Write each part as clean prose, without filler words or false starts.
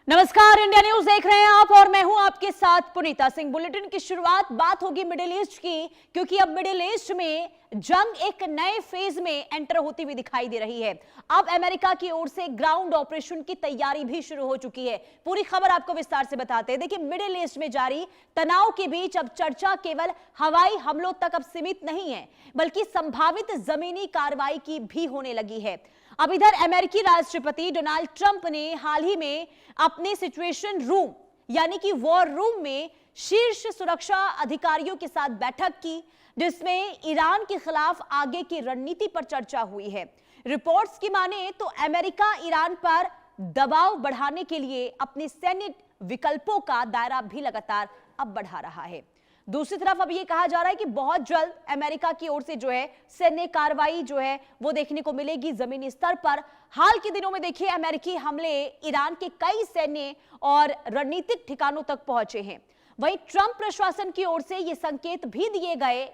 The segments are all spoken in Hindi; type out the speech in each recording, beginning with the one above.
नमस्कार, इंडिया न्यूज देख रहे हैं आप और मैं हूं आपके साथ पुनीता सिंह। बुलेटिन की शुरुआत बात होगी मिडिल ईस्ट की, क्योंकि अब मिडिल ईस्ट में जंग एक नए फेज में एंटर होती हुई दिखाई दे रही है। अब अमेरिका की ओर से ग्राउंड ऑपरेशन की तैयारी भी शुरू हो चुकी है। पूरी खबर आपको विस्तार से बताते हैं। देखिए, मिडिल ईस्ट में जारी तनाव के बीच अब चर्चा केवल हवाई हमलों तक अब सीमित नहीं है, बल्कि संभावित जमीनी कार्रवाई की भी होने लगी है। अब इधर अमेरिकी राष्ट्रपति डोनाल्ड ट्रंप ने हाल ही में अपने सिचुएशन रूम यानी कि वॉर रूम में शीर्ष सुरक्षा अधिकारियों के साथ बैठक की, जिसमें ईरान के खिलाफ आगे की रणनीति पर चर्चा हुई है। रिपोर्ट्स की माने तो अमेरिका ईरान पर दबाव बढ़ाने के लिए अपने सैन्य विकल्पों का दायरा भी लगातार अब बढ़ा रहा है। दूसरी तरफ अब ये कहा जा रहा है कि बहुत जल्द अमेरिका की ओर से जो है सैन्य कार्रवाई जो है वो देखने को मिलेगी जमीनी स्तर पर। हाल के दिनों में देखिए, अमेरिकी हमले ईरान के कई सैन्य और रणनीतिक ठिकानों तक पहुंचे हैं। वहीं ट्रंप प्रशासन की ओर से ये संकेत भी दिए गए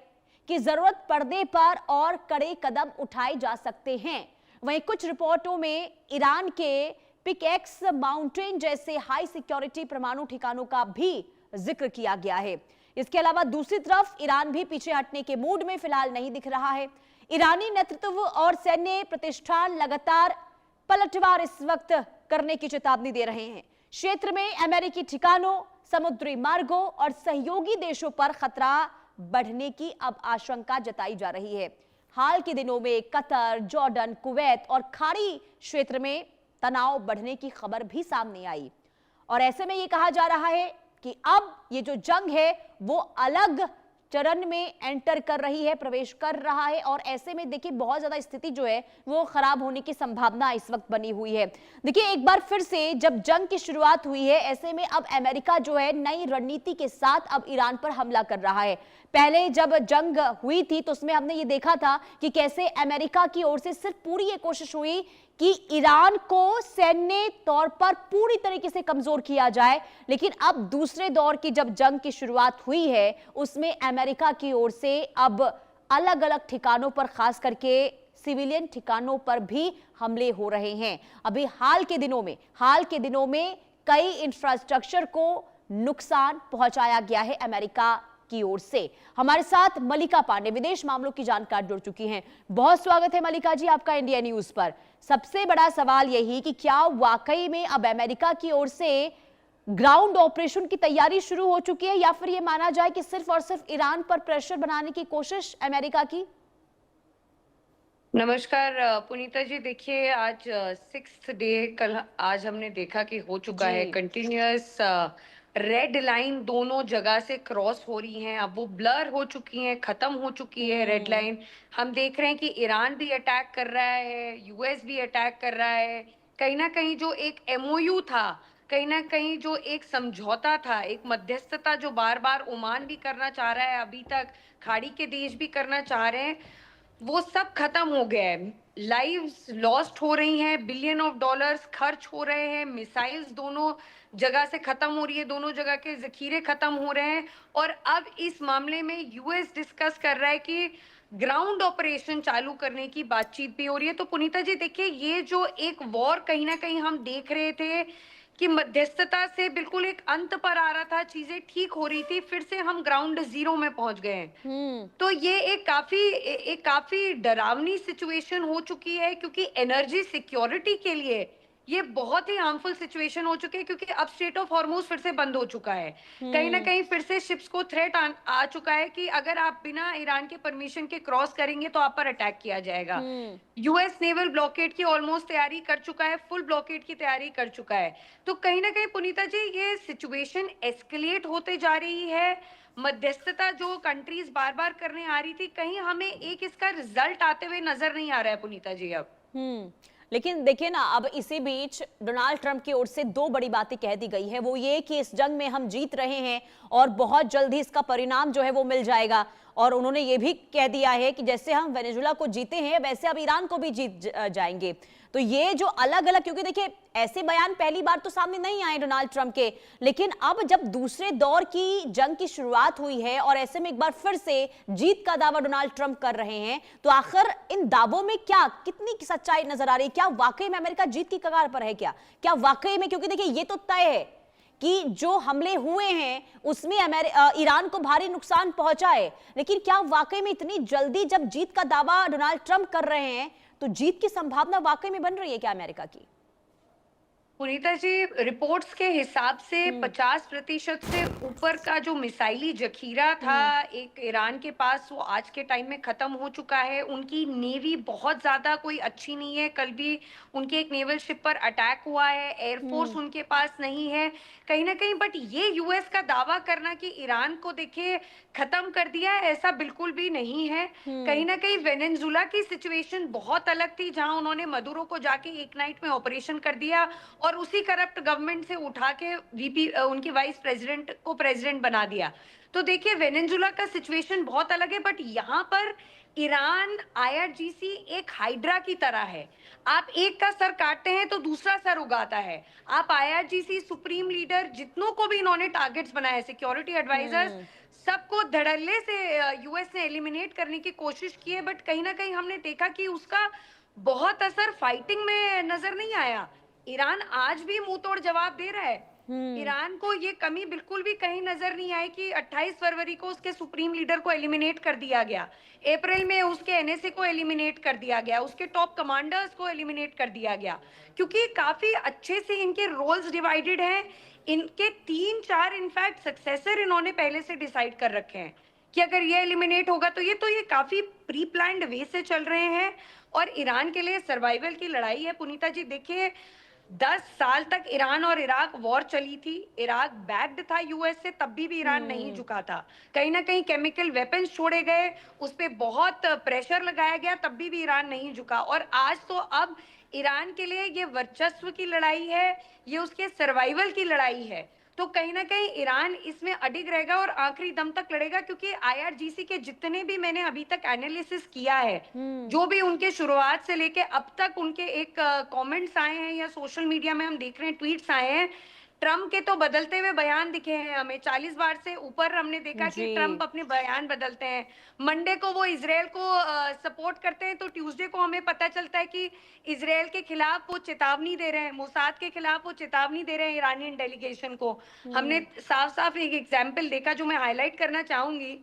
कि जरूरत पड़ने पर और कड़े कदम उठाए जा सकते हैं। वहीं कुछ रिपोर्टों में ईरान के पिकेक्स माउंटेन जैसे हाई सिक्योरिटी परमाणु ठिकानों का भी जिक्र किया गया है। इसके अलावा दूसरी तरफ ईरान भी पीछे हटने के मूड में फिलहाल नहीं दिख रहा है। ईरानी नेतृत्व और सैन्य प्रतिष्ठान लगातार पलटवार इस वक्त करने की चेतावनी दे रहे हैं। क्षेत्र में अमेरिकी ठिकानों, समुद्री मार्गों और सहयोगी देशों पर खतरा बढ़ने की अब आशंका जताई जा रही है। हाल के दिनों में कतर, जॉर्डन, कुवैत और खाड़ी क्षेत्र में तनाव बढ़ने की खबर भी सामने आई और ऐसे में यह कहा जा रहा है कि अब ये जो जंग है वो अलग चरण में एंटर कर रही है, प्रवेश कर रहा है और ऐसे में देखिए बहुत ज्यादा स्थिति जो है वो खराब होने की संभावना इस वक्त बनी हुई है। देखिए, एक बार फिर से जब जंग की शुरुआत हुई है, ऐसे में अब अमेरिका जो है नई रणनीति के साथ अब ईरान पर हमला कर रहा है। पहले जब जंग हुई थी तो उसमें हमने ये देखा था कि कैसे अमेरिका की ओर से सिर्फ पूरी ये कोशिश हुई कि ईरान को सैन्य तौर पर पूरी तरीके से कमजोर किया जाए, लेकिन अब दूसरे दौर की जब जंग की शुरुआत हुई है उसमें अमेरिका की ओर से अब अलग अलग ठिकानों पर, खास करके सिविलियन ठिकानों पर भी हमले हो रहे हैं। अभी हाल के दिनों में कई इंफ्रास्ट्रक्चर को नुकसान पहुंचाया गया है अमेरिका की ओर से। हमारे साथ मलिका पांडे, विदेश मामलों की जानकार, जुड़ चुकी हैं। बहुत स्वागत है मलिका जी आपका इंडिया न्यूज पर। सबसे बड़ा सवाल यही कि क्या वाकई में अब अमेरिका की ओर से ग्राउंड ऑपरेशन की तैयारी शुरू हो चुकी है या फिर यह माना जाए कि सिर्फ और सिर्फ ईरान पर प्रेशर बनाने की कोशिश अमेरिका की? नमस्कार पुनीता जी। देखिए, आज 6th डे कल आज हमने देखा कि हो चुका है कंटिन्यूअस रेड लाइन दोनों जगह से क्रॉस हो रही हैं। अब वो ब्लर हो चुकी हैं, खत्म हो चुकी है रेड लाइन। हम देख रहे हैं कि ईरान भी अटैक कर रहा है, यूएस भी अटैक कर रहा है। कहीं ना कहीं जो एक एमओयू था, कहीं ना कहीं जो एक समझौता था, एक मध्यस्थता जो बार बार ओमान भी करना चाह रहा है, अभी तक खाड़ी के देश भी करना चाह रहे हैं, वो सब खत्म हो गया है। लाइव्स लॉस्ट हो रही हैं, बिलियन ऑफ डॉलर्स खर्च हो रहे हैं, मिसाइल्स दोनों जगह से खत्म हो रही है, दोनों जगह के जखीरे खत्म हो रहे हैं। और अब इस मामले में यूएस डिस्कस कर रहा है कि ग्राउंड ऑपरेशन चालू करने की बातचीत भी हो रही है। तो पुनीता जी देखिए, ये जो एक वॉर कहीं ना कहीं हम देख रहे थे कि मध्यस्थता से बिल्कुल एक अंत पर आ रहा था, चीजें ठीक हो रही थी, फिर से हम ग्राउंड जीरो में पहुंच गए हैं। तो ये एक काफी डरावनी सिचुएशन हो चुकी है, क्योंकि एनर्जी सिक्योरिटी के लिए ये बहुत ही हार्मफुल सिचुएशन हो चुकी है, क्योंकि अब स्ट्रेट ऑफ हॉर्मुज फिर से बंद हो चुका है। कहीं ना कहीं फिर से शिप्स को थ्रेट आ चुका है कि अगर आप बिना ईरान के परमिशन के क्रॉस करेंगे तो आप पर अटैक किया जाएगा। यूएस नेवल ब्लॉकेड की ऑलमोस्ट तैयारी कर चुका है, फुल ब्लॉकेड की तैयारी कर चुका है। तो कहीं ना कहीं पुनीता जी ये सिचुएशन एस्केलेट होते जा रही है। मध्यस्थता जो कंट्रीज बार बार करने आ रही थी, कहीं हमें एक इसका रिजल्ट आते हुए नजर नहीं आ रहा है पुनीता जी अब। लेकिन देखिए ना, अब इसी बीच डोनाल्ड ट्रंप की ओर से दो बड़ी बातें कह दी गई है। वो ये कि इस जंग में हम जीत रहे हैं और बहुत जल्द ही इसका परिणाम जो है वो मिल जाएगा। और उन्होंने ये भी कह दिया है कि जैसे हम वेनेजुला को जीते हैं वैसे अब ईरान को भी जीत जाएंगे। तो ये जो अलग अलग, क्योंकि देखिए ऐसे बयान पहली बार तो सामने नहीं आए डोनाल्ड ट्रंप के, लेकिन अब जब दूसरे दौर की जंग की शुरुआत हुई है और ऐसे में एक बार फिर से जीत का दावा डोनाल्ड ट्रंप कर रहे हैं, तो आखिर इन दावों में क्या कितनी सच्चाई नजर आ रही है? क्या वाकई में अमेरिका जीत की कगार पर है? क्या वाकई में, क्योंकि देखिए ये तो तय है कि जो हमले हुए हैं उसमें ईरान को भारी नुकसान पहुंचा है, लेकिन क्या वाकई में इतनी जल्दी जब जीत का दावा डोनाल्ड ट्रंप कर रहे हैं तो जीत की संभावना वाकई में बन रही है क्या अमेरिका की? पुनीता जी, रिपोर्ट्स के हिसाब से 50% से ऊपर का जो मिसाइली जखीरा था एक ईरान के पास, वो आज के टाइम में खत्म हो चुका है। उनकी नेवी बहुत ज्यादा कोई अच्छी नहीं है। कल भी उनके एक नेवल शिप पर अटैक हुआ है। एयरफोर्स उनके पास नहीं है कहीं ना कहीं। बट ये यूएस का दावा करना कि ईरान को देखिए खत्म कर दिया है, ऐसा बिल्कुल भी नहीं है। कहीं ना कहीं वेनेजुला की सिचुएशन बहुत अलग थी, जहां उन्होंने मदुरो को जाके एक नाइट में ऑपरेशन कर दिया और उसी करप्ट गवर्नमेंट से उठा के वीपी उनके वाइस प्रेसिडेंट को प्रेसिडेंट बना दिया। तो देखिए वेनेजुला का सिचुएशन बहुत अलग है। बट यहाँ पर ईरान आईआरजीसी एक हाइड्रा की तरह है। आप एक का सर काटते हैं तो दूसरा सर उगाता है। आप आईआरजीसी सुप्रीम लीडर जितनों को भी इन्होंने टारगेट्स बनाए, सिक्योरिटी एडवाइजर्स, सबको धड़ल्ले से यूएस ने एलिमिनेट करने की कोशिश की है। बट कहीं ना कहीं हमने देखा कि उसका बहुत असर फाइटिंग में नजर नहीं आया। ईरान आज भी मुंह तोड़ जवाब दे रहा है। ईरान को ये कमी बिल्कुल भी कहीं नजर नहीं आई कि 28 फरवरी को उसके सुप्रीम लीडर को एलिमिनेट कर दिया गया, अप्रैल में उसके एनएसए को एलिमिनेट कर दिया गया, उसके टॉप कमांडर्स को एलिमिनेट कर दिया गया, क्योंकि काफी अच्छे से इनके रोल्स डिवाइडेड हैं। इनके 3-4 इनफैक्ट सक्सेसर इन्होंने पहले से डिसाइड कर रखे हैं कि अगर ये एलिमिनेट होगा तो ये काफी प्री प्लान्ड वे से चल रहे हैं। और ईरान के लिए सर्वाइवल की लड़ाई है। पुनीता जी देखिए, 10 साल तक ईरान और इराक वॉर चली थी। इराक बैक्ड था यूएस से, तब भी ईरान नहीं झुका था। कहीं ना कहीं केमिकल वेपन्स छोड़े गए, उस पर बहुत प्रेशर लगाया गया, तब भी ईरान नहीं झुका। और आज तो अब ईरान के लिए ये वर्चस्व की लड़ाई है, ये उसके सर्वाइवल की लड़ाई है। तो कहीं ना कहीं ईरान इसमें अडिग रहेगा और आखिरी दम तक लड़ेगा, क्योंकि आईआरजीसी के जितने भी मैंने अभी तक एनालिसिस किया है, जो भी उनके शुरुआत से लेके अब तक उनके एक कमेंट्स आए हैं या सोशल मीडिया में हम देख रहे हैं ट्वीट्स आए हैं, ट्रम्प के तो बदलते हुए बयान दिखे हैं हमें। 40 बार से ऊपर हमने देखा कि ट्रम्प अपने बयान बदलते हैं। मंडे को वो इजराइल को सपोर्ट करते हैं, तो ट्यूसडे को हमें पता चलता है कि इजराइल के खिलाफ वो चेतावनी दे रहे हैं, मोसाद के खिलाफ वो चेतावनी दे रहे हैं ईरानियन डेलीगेशन को। हमने साफ साफ एक एग्जाम्पल देखा जो मैं हाईलाइट करना चाहूंगी।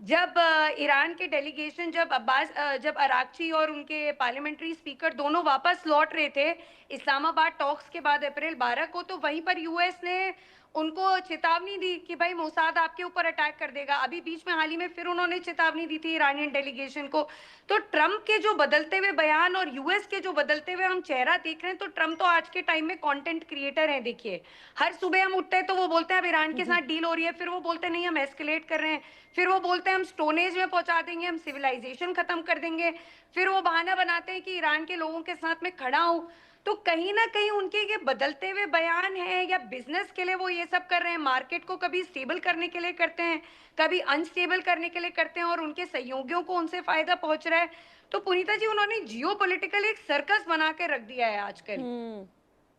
जब ईरान के डेलीगेशन, जब अराक्ची और उनके पार्लियामेंट्री स्पीकर दोनों वापस लौट रहे थे इस्लामाबाद टॉक्स के बाद अप्रैल 12 को, तो वहीं पर यूएस ने उनको चेतावनी दी कि भाई मोसाद आपके ऊपर अटैक कर देगा। अभी बीच में हाल ही में फिर उन्होंने चेतावनी दी थी ईरानियन डेलीगेशन को। तो ट्रम्प के जो बदलते हुए बयान और यूएस के जो बदलते हुए हम चेहरा देख रहे हैं, तो ट्रम्प तो आज के टाइम में कंटेंट क्रिएटर हैं। देखिए, हर सुबह हम उठते हैं तो वो बोलते हैं अब ईरान के साथ डील हो रही है, फिर वो बोलते हैं नहीं हम एस्केलेट कर रहे हैं, फिर वो बोलते हैं हम स्टोनेज में पहुंचा देंगे, हम सिविलाइजेशन खत्म कर देंगे, फिर वो बहाना बनाते हैं कि ईरान के लोगों के साथ में खड़ा हूं। तो कहीं ना कहीं उनके ये बदलते हुए बयान है, या बिजनेस के लिए वो ये सब कर रहे हैं, मार्केट को कभी स्टेबल करने के लिए करते हैं, कभी अनस्टेबल करने के लिए करते हैं, और उनके सहयोगियों को उनसे फायदा पहुंच रहा है। तो पुनीता जी, उन्होंने जियोपॉलिटिकल एक सर्कस बना के रख दिया है आजकल।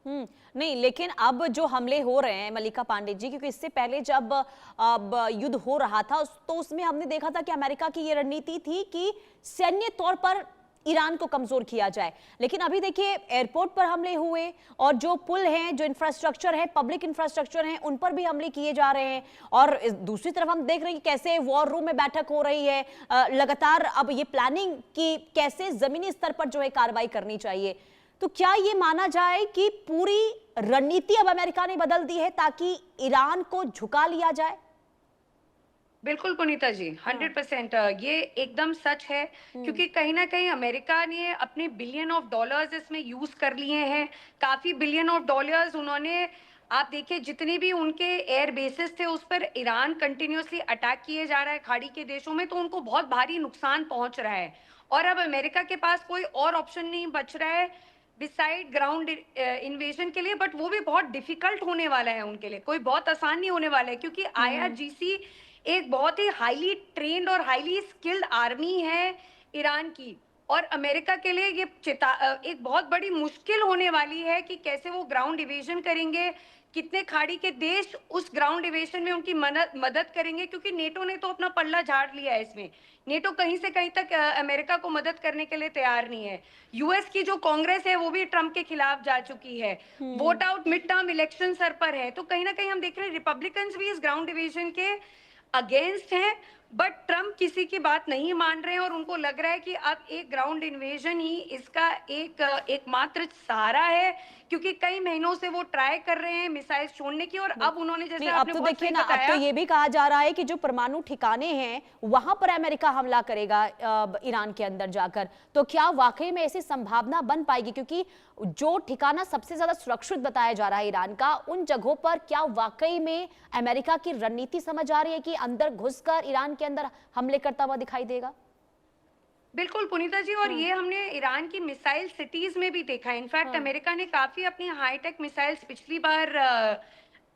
नहीं, लेकिन अब जो हमले हो रहे हैं मल्लिका पांडे जी, क्योंकि इससे पहले जब अब युद्ध हो रहा था तो उसमें हमने देखा था कि अमेरिका की ये रणनीति थी कि सैन्य तौर पर ईरान को कमजोर किया जाए, लेकिन अभी देखिए एयरपोर्ट पर हमले हुए और जो पुल हैं, जो इंफ्रास्ट्रक्चर है, पब्लिक इंफ्रास्ट्रक्चर हैं, उन पर भी हमले किए जा रहे हैं। और दूसरी तरफ हम देख रहे हैं कि कैसे वॉर रूम में बैठक हो रही है लगातार। अब ये प्लानिंग कि कैसे जमीनी स्तर पर जो है कार्रवाई करनी चाहिए। तो क्या ये माना जाए कि पूरी रणनीति अब अमेरिका ने बदल दी है ताकि ईरान को झुका लिया जाए? बिल्कुल पुनीता जी, 100% ये एकदम सच है, क्योंकि कहीं ना कहीं अमेरिका ने अपने बिलियन ऑफ डॉलर्स इसमें यूज कर लिए हैं। काफी बिलियन ऑफ डॉलर्स उन्होंने, आप देखिए जितने भी उनके एयर बेसिस थे उस पर ईरान कंटिन्यूसली अटैक किए जा रहा है खाड़ी के देशों में, तो उनको बहुत भारी नुकसान पहुंच रहा है। और अब अमेरिका के पास कोई और ऑप्शन नहीं बच रहा है बिसाइड ग्राउंड इन्वेजन के लिए। बट वो भी बहुत डिफिकल्ट होने वाला है उनके लिए, कोई बहुत आसान नहीं होने वाला है, क्योंकि आईआरजीसी एक बहुत ही हाईली ट्रेन्ड और हाईली स्किल्ड आर्मी है ईरान की, और अमेरिका के लिए ये एक बहुत बड़ी मुश्किल होने वाली है कि कैसे वो ग्राउंड डिवीजन करेंगे, कितने खाड़ी के देश उस ग्राउंड डिवीजन में उनकी मदद करेंगे, क्योंकि नेटो ने तो अपना पल्ला झाड़ लिया है इसमें। नेटो कहीं से कहीं तक अमेरिका को मदद करने के लिए तैयार नहीं है। यूएस की जो कांग्रेस है वो भी ट्रंप के खिलाफ जा चुकी है। Vote out mid term election sir पर है, तो कहीं ना कहीं हम देख रहे हैं रिपब्लिकन्स भी इस ग्राउंड डिवीजन के अगेंस्ट हैं, बट ट्रंप किसी की बात नहीं मान रहे हैं और उनको लग रहा है कि अब एक ग्राउंड इन्वेजन ही इसका एकमात्र सहारा है, क्योंकि कई महीनों से वो ट्राई कर रहे हैं मिसाइल छोड़ने की, और अब उन्होंने जैसे नहीं, अब आपने तो बहुत देखिए सही ना, अब बताया। तो ये भी कहा जा रहा है कि जो परमाणु ठिकाने हैं वहां पर अमेरिका हमला करेगा ईरान के अंदर जाकर। तो क्या वाकई में ऐसी संभावना बन पाएगी, क्योंकि जो ठिकाना सबसे ज्यादा सुरक्षित बताया जा रहा है ईरान का, उन जगहों पर क्या वाकई में अमेरिका की रणनीति समझ आ रही है कि अंदर घुसकर ईरान के अंदर हमले करता हुआ दिखाई देगा? बिल्कुल पुनीता जी, और ये हमने ईरान की मिसाइल सिटीज में भी देखा है। इनफैक्ट अमेरिका ने काफी अपनी हाईटेक मिसाइल्स पिछली बार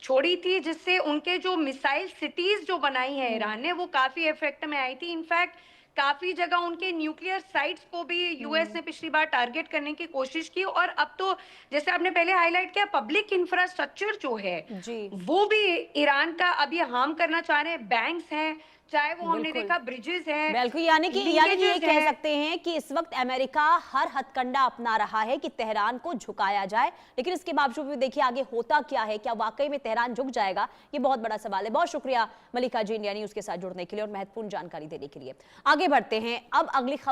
छोड़ी थी, जिससे उनके जो मिसाइल सिटीज जो बनाई है ईरान ने, वो काफी इफेक्ट में आई थी। इनफैक्ट काफी जगह उनके न्यूक्लियर साइट्स को भी यूएस ने पिछली बार टारगेट करने की कोशिश की, और अब तो जैसे आपने पहले हाईलाइट किया, पब्लिक इंफ्रास्ट्रक्चर जो है जी, वो भी ईरान का अब ये हार्म करना चाह रहे हैं। बैंक्स हैं, चाहे वो हमने बिल्कुल। देखा ब्रिजेस हैं, बिल्कुल, यानी कि ये linkages कह हैं। सकते हैं कि इस वक्त अमेरिका हर हथकंडा अपना रहा है कि तेहरान को झुकाया जाए, लेकिन इसके बावजूद भी देखिए आगे होता क्या है, क्या वाकई में तेहरान झुक जाएगा, ये बहुत बड़ा सवाल है। बहुत शुक्रिया मलिका जी इंडिया न्यूज के साथ जुड़ने के लिए और महत्वपूर्ण जानकारी देने के लिए। आगे बढ़ते हैं, अब अगली खबर